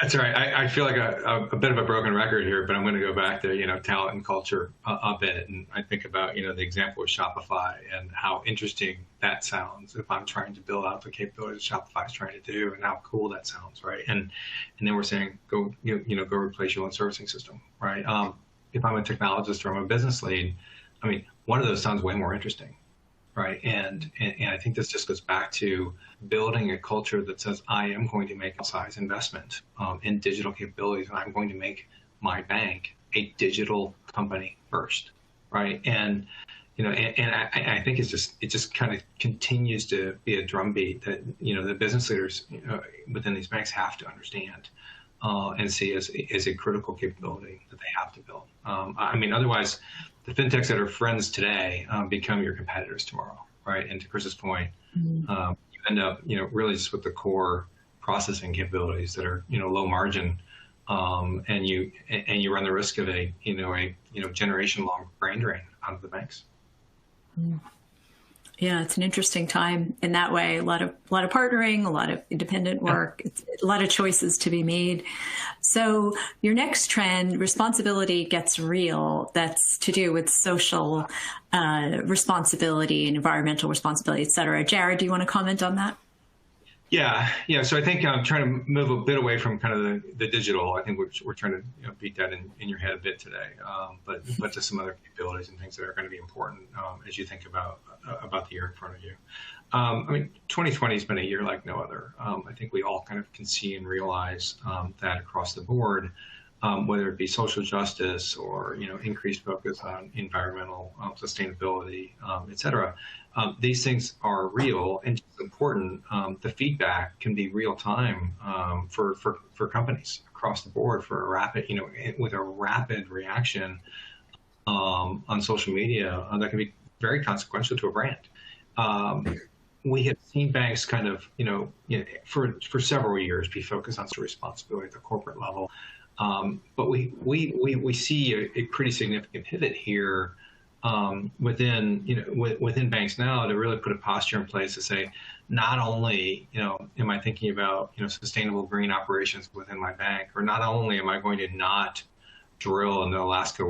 That's all right. I feel like a bit of a broken record here, but I'm going to go back to, talent and culture a bit. And I think about, the example of Shopify and how interesting that sounds if I'm trying to build out the capabilities Shopify is trying to do, and how cool that sounds, right? And then we're saying, go replace your own servicing system, right? If I'm a technologist or I'm a business lead, one of those sounds way more interesting. Right. And I think this just goes back to building a culture that says, I am going to make a size investment in digital capabilities, and I'm going to make my bank a digital company first. Right. And, I think it just kind of continues to be a drumbeat that, the business leaders within these banks have to understand and see as a critical capability that they have to build. Otherwise, the fintechs that are friends today become your competitors tomorrow, right? And to Chris's point, you end up, really just with the core processing capabilities that are, low margin, and you run the risk of a generation-long brain drain out of the banks. Yeah, it's an interesting time in that way. A lot of partnering, a lot of independent work, a lot of choices to be made. So your next trend, responsibility gets real. That's to do with social responsibility and environmental responsibility, et cetera. Jared, do you want to comment on that? Yeah. So I think I'm trying to move a bit away from kind of the digital. I think we're trying to beat that in your head a bit today, but to some other capabilities and things that are going to be important as you think about the year in front of you. 2020 has been a year like no other. I think we all kind of can see and realize that across the board, whether it be social justice or increased focus on environmental sustainability, et cetera. These things are real and just important. The feedback can be real time for companies across the board for a rapid, with a rapid reaction on social media that can be very consequential to a brand. We have seen banks kind of, for several years be focused on social responsibility at the corporate level. But we see a pretty significant pivot here within banks now to really put a posture in place to say, not only am I thinking about sustainable green operations within my bank, or not only am I going to not drill in the Alaska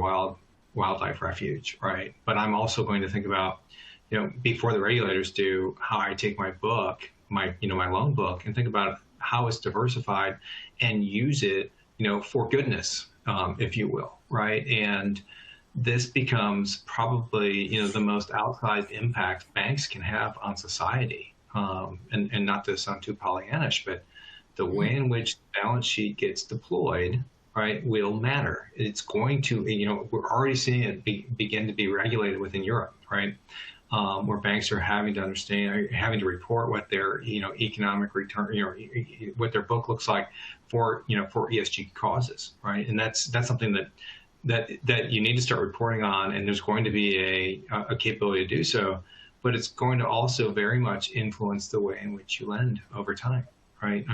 wildlife refuge, right? But I'm also going to think about before the regulators do, how I take my book, my loan book, and think about how it's diversified and use it for goodness, if you will, right? And this becomes probably, the most outsized impact banks can have on society. And not to sound too Pollyannish, but the way in which the balance sheet gets deployed, right, will matter. It's going to, we're already seeing it begin to be regulated within Europe, right? Where banks are having to understand, having to report what their, economic return, what their book looks like for ESG causes, right? And that's something that you need to start reporting on, and there's going to be a capability to do so, but it's going to also very much influence the way in which you lend over time, right?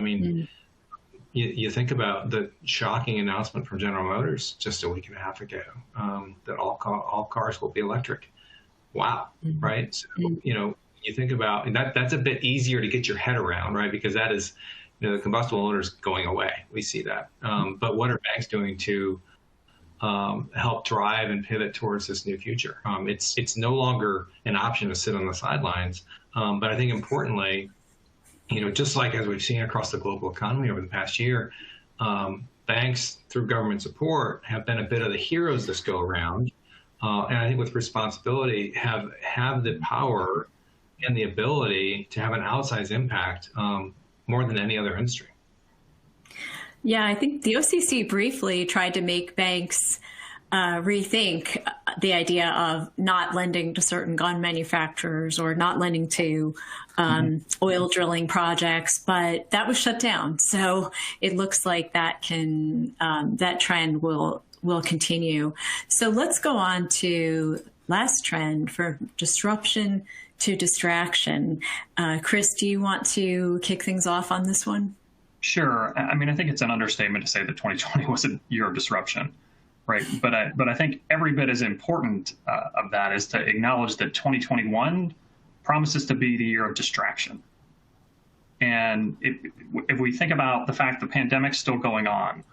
You think about the shocking announcement from General Motors just a week and a half ago that all cars will be electric. Wow, right? So, you think about, and that's a bit easier to get your head around, right? Because that is, the combustible odor is going away. We see that. But what are banks doing to help drive and pivot towards this new future? It's no longer an option to sit on the sidelines. But I think importantly, just like as we've seen across the global economy over the past year, banks, through government support, have been a bit of the heroes this go around. And I think with responsibility have the power and the ability to have an outsized impact more than any other industry. Yeah, I think the OCC briefly tried to make banks rethink the idea of not lending to certain gun manufacturers or not lending to oil drilling projects, but that was shut down. So it looks like that trend will continue. So let's go on to last trend, from disruption to distraction. Chris, do you want to kick things off on this one? Sure. I mean, I think it's an understatement to say that 2020 was a year of disruption, right? But I think every bit as important of that is to acknowledge that 2021 promises to be the year of distraction. And if we think about the fact the pandemic's still going on,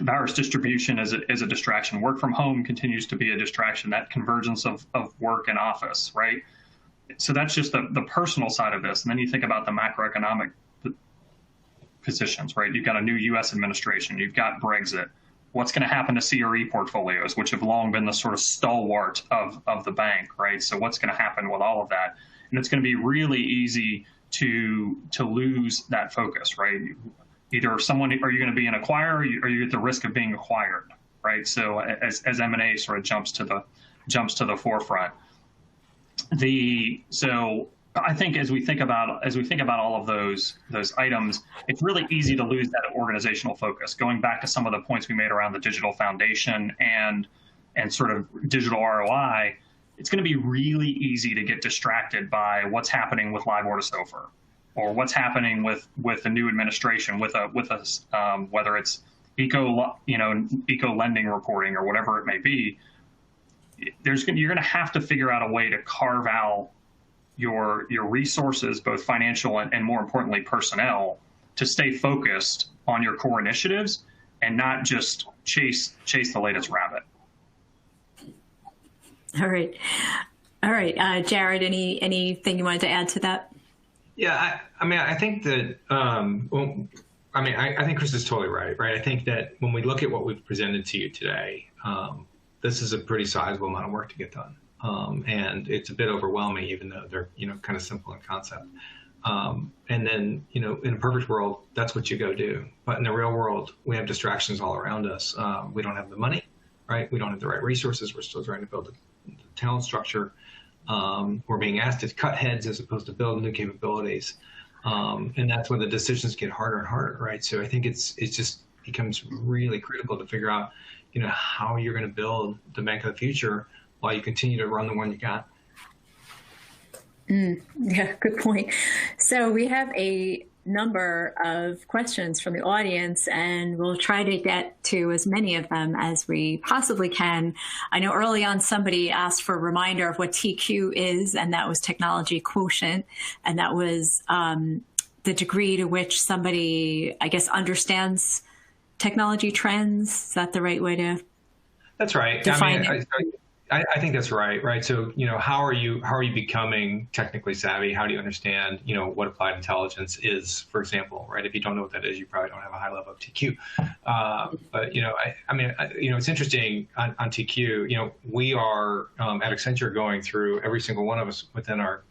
virus distribution is a distraction. Work from home continues to be a distraction, that convergence of work and office, right? So that's just the personal side of this. And then you think about the macroeconomic positions, right? You've got a new U.S. administration. You've got Brexit. What's going to happen to CRE portfolios, which have long been the sort of stalwart of the bank, right? So what's going to happen with all of that? And it's going to be really easy to lose that focus, right? Either are you going to be an acquirer, or are you at the risk of being acquired, right? So as M&A sort of jumps to the forefront. So I think as we think about all of those items, it's really easy to lose that organizational focus. Going back to some of the points we made around the digital foundation and sort of digital ROI, it's going to be really easy to get distracted by what's happening with LIBOR to SOFR, or what's happening with the new administration, with whether it's eco lending reporting or whatever it may be. You're going to have to figure out a way to carve out your resources, both financial and more importantly, personnel, to stay focused on your core initiatives and not just chase the latest rabbit. All right. Jared, anything you wanted to add to that? Yeah, I think that, I think Chris is totally right? I think that when we look at what we've presented to you today, this is a pretty sizable amount of work to get done. And it's a bit overwhelming, even though they're, kind of simple in concept. And then, in a perfect world, that's what you go do. But in the real world, we have distractions all around us. We don't have the money, right? We don't have the right resources. We're still trying to build a talent structure. We're being asked to cut heads as opposed to build new capabilities. And that's when the decisions get harder and harder, right? So I think it just becomes really critical to figure out, how you're going to build the bank of the future while you continue to run the one you got. Yeah, good point. So we have a number of questions from the audience, and we'll try to get to as many of them as we possibly can. I know early on somebody asked for a reminder of what TQ is, and that was technology quotient, and that was the degree to which somebody, I guess, understands technology trends. Is that the right way to That's right. define it? I think that's right. So, how are you becoming technically savvy? How do you understand, what applied intelligence is, for example, right? If you don't know what that is, you probably don't have a high level of TQ. But, it's interesting on TQ, we are at Accenture going through, every single one of us within our,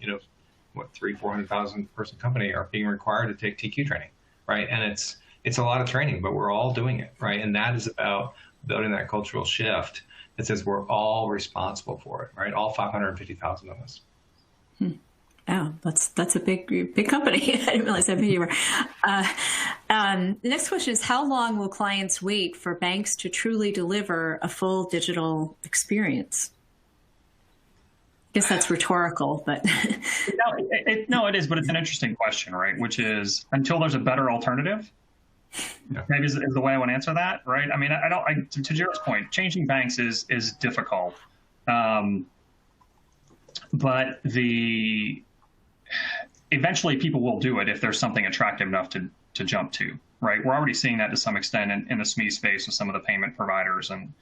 400,000 person company are being required to take TQ training, right? And it's a lot of training, but we're all doing it, right? And that is about building that cultural shift that says we're all responsible for it, right? All 550,000 of us. Oh, that's a big company. I didn't realize how big you were. The next question is, how long will clients wait for banks to truly deliver a full digital experience? I guess that's rhetorical, but. No, it is, but it's an interesting question, right? Which is, until there's a better alternative. Yeah. Maybe is the way I want to answer that, right? I mean, to Jared's point, changing banks is difficult, but eventually people will do it if there's something attractive enough to jump to, right? We're already seeing that to some extent in the SME space with some of the payment providers and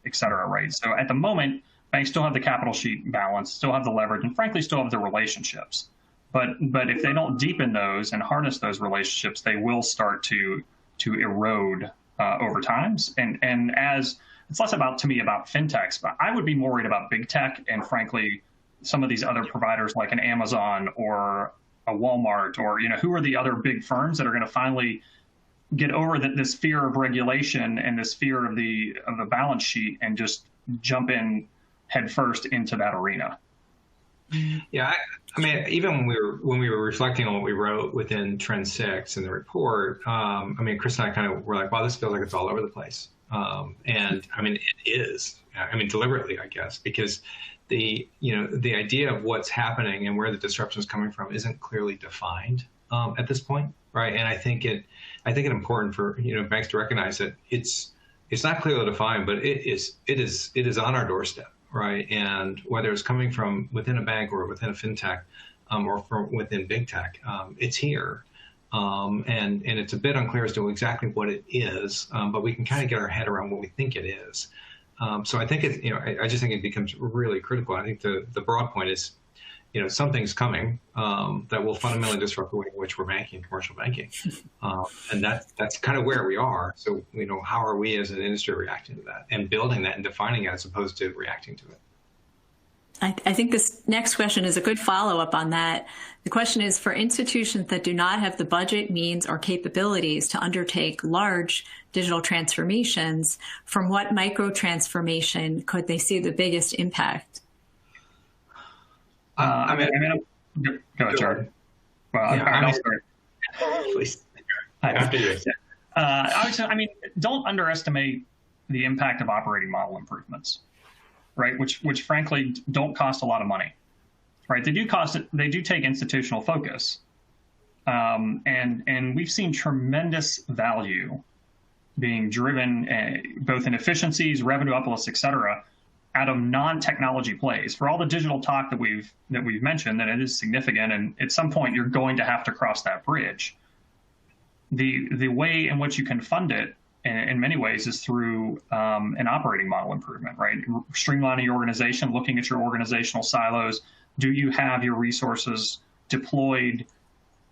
et cetera, right? So at the moment, banks still have the capital sheet balance, still have the leverage, and frankly, still have the relationships. But if they don't deepen those and harness those relationships, they will start to erode over times. And as it's less about, to me, about fintechs, but I would be more worried about big tech and frankly, some of these other providers like an Amazon or a Walmart, or who are the other big firms that are going to finally get over this fear of regulation and this fear of the balance sheet and just jump in headfirst into that arena. Yeah, I mean, even when we were reflecting on what we wrote within Trend 6 in the report, I mean, Chris and I kind of were like, wow, this feels like it's all over the place. And I mean, it is. I mean, deliberately, I guess, because the idea of what's happening and where the disruption is coming from isn't clearly defined at this point, right? And I think it important for banks to recognize that it's not clearly defined, but it is on our doorstep. Right, and whether it's coming from within a bank or within a fintech, or from within big tech, it's here, and it's a bit unclear as to exactly what it is, but we can kind of get our head around what we think it is. So I think I just think it becomes really critical. I think the broad point is, something's coming that will fundamentally disrupt the way in which we're banking, commercial banking, and that's kind of where we are. So, how are we as an industry reacting to that and building that and defining it as opposed to reacting to it? I think this next question is a good follow-up on that. The question is, for institutions that do not have the budget, means, or capabilities to undertake large digital transformations, from what micro-transformation could they see the biggest impact? Go ahead, Jared. Well, yeah, I'll start. Please. After you. I would say, don't underestimate the impact of operating model improvements, right? Which frankly don't cost a lot of money, right? They do take institutional focus, and we've seen tremendous value being driven both in efficiencies, revenue uplifts, et cetera, out of non-technology plays. For all the digital talk that we've mentioned, that it is significant, and at some point you're going to have to cross that bridge. The way in which you can fund it, in many ways, is through an operating model improvement, right? Streamlining your organization, looking at your organizational silos. Do you have your resources deployed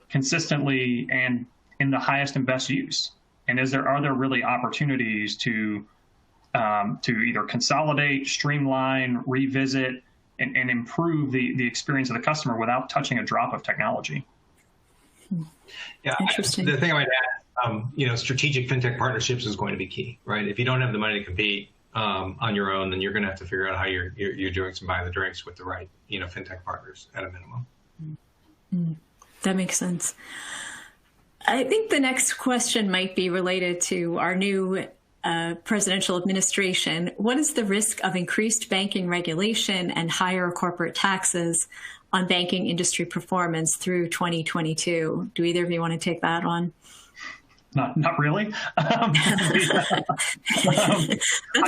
consistently and in the highest and best use? And are there really opportunities to either consolidate, streamline, revisit, and improve the experience of the customer without touching a drop of technology? Yeah, interesting. The thing I might add, strategic fintech partnerships is going to be key, right? If you don't have the money to compete on your own, then you're going to have to figure out how you're doing some buy the drinks with the right, fintech partners at a minimum. That makes sense. I think the next question might be related to our new presidential administration. What is the risk of increased banking regulation and higher corporate taxes on banking industry performance through 2022? Do either of you want to take that on? Not really. That's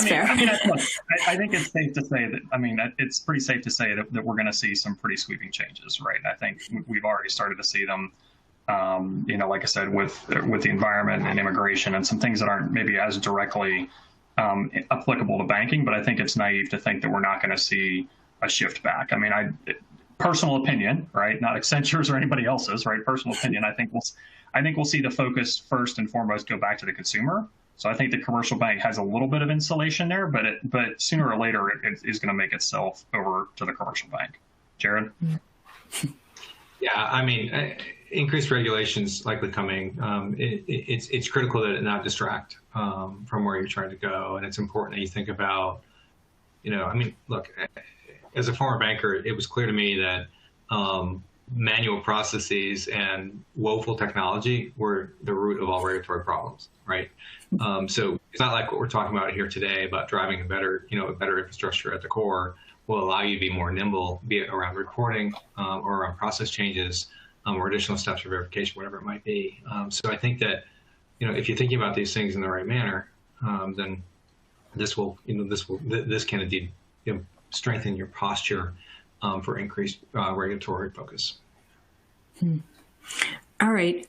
fair. I think it's safe to say that. It's pretty safe to say that we're going to see some pretty sweeping changes, right? I think we've already started to see them. Like I said, with the environment and immigration and some things that aren't maybe as directly applicable to banking, but I think it's naive to think that we're not going to see a shift back. Personal opinion, right? Not Accenture's or anybody else's, right? Personal opinion. I think we'll see the focus first and foremost go back to the consumer. So I think the commercial bank has a little bit of insulation there, but sooner or later it is going to make itself over to the commercial bank. Jared? Yeah, increased regulations likely coming. It's critical that it not distract from where you're trying to go, and it's important that you think about, look, as a former banker, it was clear to me that manual processes and woeful technology were the root of all regulatory problems, right? So it's not like what we're talking about here today about driving a better infrastructure at the core will allow you to be more nimble, be it around reporting or around process changes or additional steps for verification, whatever it might be. So I think that, if you're thinking about these things in the right manner, then this can indeed strengthen your posture for increased regulatory focus. All right.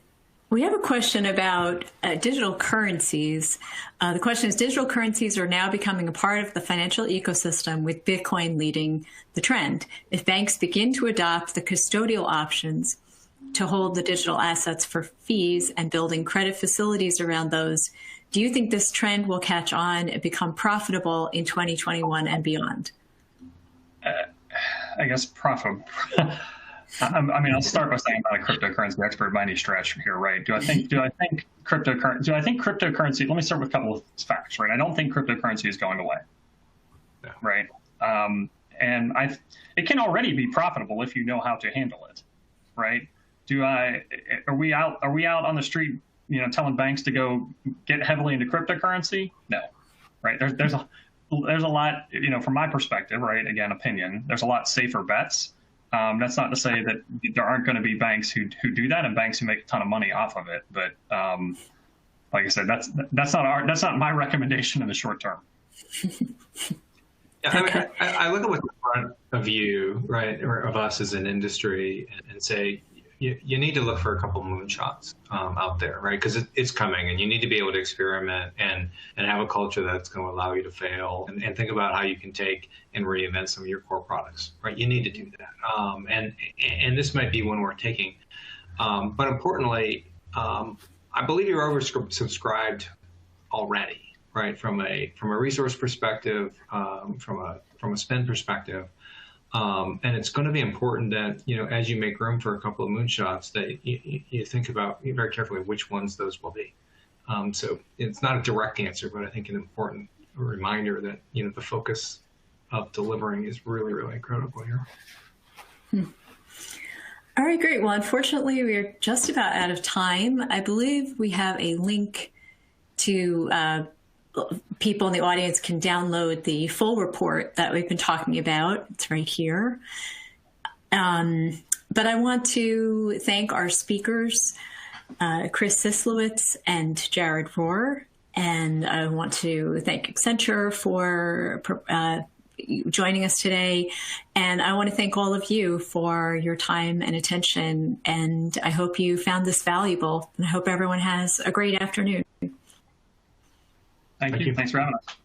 We have a question about digital currencies. The question is, digital currencies are now becoming a part of the financial ecosystem, with Bitcoin leading the trend. If banks begin to adopt the custodial options to hold the digital assets for fees and building credit facilities around those, do you think this trend will catch on and become profitable in 2021 and beyond? I guess profitable. I mean, I'll start by saying I'm not a cryptocurrency expert by any stretch here, right? Do I think cryptocurrency? Let me start with a couple of facts, right? I don't think cryptocurrency is going away, No. right? And it can already be profitable if you know how to handle it, right? Are we out on the street, telling banks to go get heavily into cryptocurrency? No, right? There's a lot, from my perspective, right? Again, opinion. There's a lot safer bets. That's not to say that there aren't going to be banks who do that, and banks who make a ton of money off of it. But like I said, that's not my recommendation in the short term. Yeah, I look at what's in front of you, right, or of us as an industry, and say you need to look for a couple moonshots out there, right? Because it's coming, and you need to be able to experiment and have a culture that's going to allow you to fail, and think about how you can take and reinvent some of your core products, right? You need to do that, and this might be one we're taking, but importantly, I believe you're oversubscribed already, right? From a resource perspective, from a spend perspective. And it's going to be important that, as you make room for a couple of moonshots, that you think about very carefully which ones those will be. So it's not a direct answer, but I think an important reminder that, the focus of delivering is really, really critical here. All right, great. Well, unfortunately, we're just about out of time. I believe we have a link to people in the audience can download the full report that we've been talking about. It's right here. But I want to thank our speakers, Chris Sislowitz and Jared Rohr. And I want to thank Accenture for joining us today. And I want to thank all of you for your time and attention. And I hope you found this valuable. And I hope everyone has a great afternoon. Thank you. Thanks for having us.